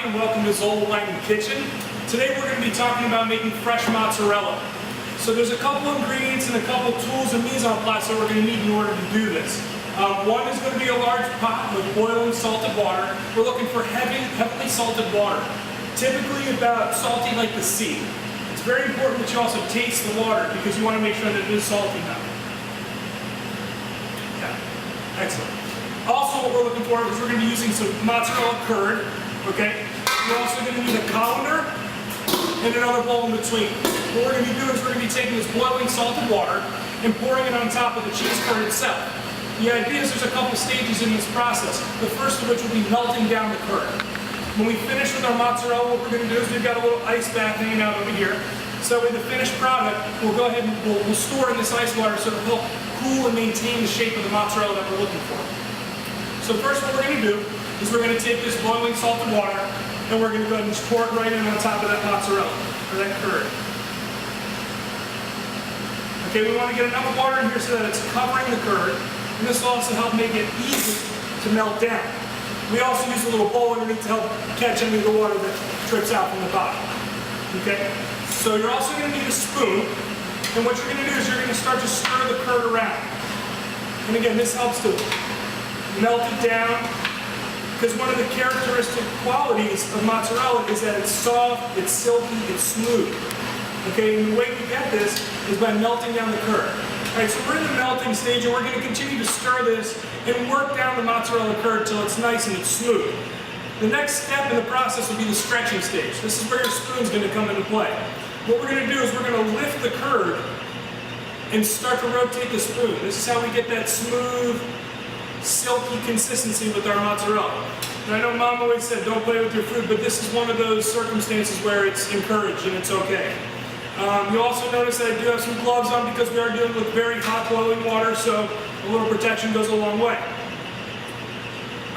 everybody, and welcome to Zola Lang Kitchen. Today we're going to be talking about making fresh mozzarella. So there's a couple ingredients and a couple tools and mise en place that we're going to need in order to do this. One is going to be a large pot with boiling salted water. We're looking for heavily salted water, typically about salty like the sea. It's very important that you also taste the water because you want to make sure that it is salty enough. Yeah, excellent. Also, what we're looking for is we're going to be using some mozzarella curd. Okay, we're also going to need a colander and another bowl in between. What we're going to be doing is we're going to be taking this boiling salted water and pouring it on top of the cheese curd itself. The idea is there's a couple stages in this process, the first of which will be melting down the curd. When we finish with our mozzarella, what we're going to do is we've got a little ice bath hanging out over here. So with the finished product, we'll go ahead and we'll store in this ice water so it'll help cool and maintain the shape of the mozzarella that we're looking for. So first what we're going to do is we're going to take this boiling salted water and we're going to go ahead and just pour it right in on top of that mozzarella, or that curd. Okay, we want to get enough water in here so that it's covering the curd, and this will also help make it easy to melt down. We also use a little bowl underneath to help catch any of the water that drips out from the bottom. Okay, so you're also going to need a spoon, and what you're going to do is you're going to start to stir the curd around. And again, this helps to melt it down, because one of the characteristic qualities of mozzarella is that it's soft, it's silky, it's smooth. Okay, and the way we get this is by melting down the curd. Alright, so we're in the melting stage and we're going to continue to stir this and work down the mozzarella curd till it's nice and it's smooth. The next step in the process will be the stretching stage. This is where your spoon's going to come into play. What we're going to do is we're going to lift the curd and start to rotate the spoon. This is how we get that smooth, silky consistency with our mozzarella. And I know Mom always said don't play with your food, but this is one of those circumstances where it's encouraged and it's okay. You'll also notice that I do have some gloves on because we are dealing with very hot boiling water, so a little protection goes a long way.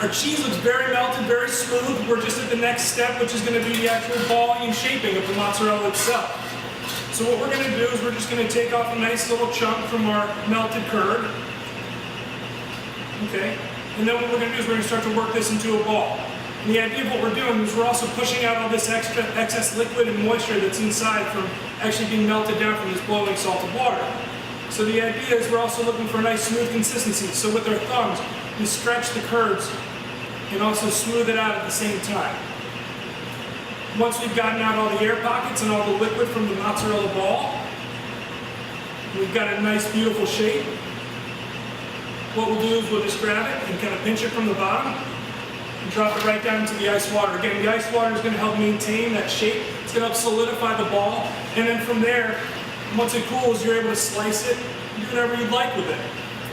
Our cheese looks very melted, very smooth. We're just at the next step, which is going to be the actual balling and shaping of the mozzarella itself. So what we're going to do is we're just going to take off a nice little chunk from our melted curd. Okay, and then what we're going to do is we're going to start to work this into a ball. And the idea of what we're doing is we're also pushing out all this excess liquid and moisture that's inside from actually being melted down from this boiling salted water. So the idea is we're also looking for a nice smooth consistency. So with our thumbs, we stretch the curds and also smooth it out at the same time. Once we've gotten out all the air pockets and all the liquid from the mozzarella ball, we've got a nice beautiful shape. What we'll do is we'll just grab it and kind of pinch it from the bottom and drop it right down into the ice water. Again, the ice water is going to help maintain that shape. It's going to help solidify the ball. And then from there, once it cools, you're able to slice it and do whatever you'd like with it.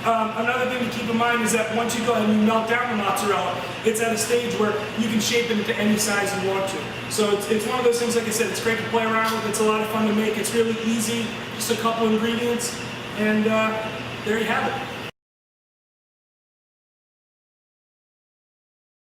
Another thing to keep in mind is that once you go ahead and you melt down the mozzarella, it's at a stage where you can shape it into any size you want to. So it's one of those things, like I said, it's great to play around with. It's a lot of fun to make. It's really easy, just a couple ingredients, and there you have it.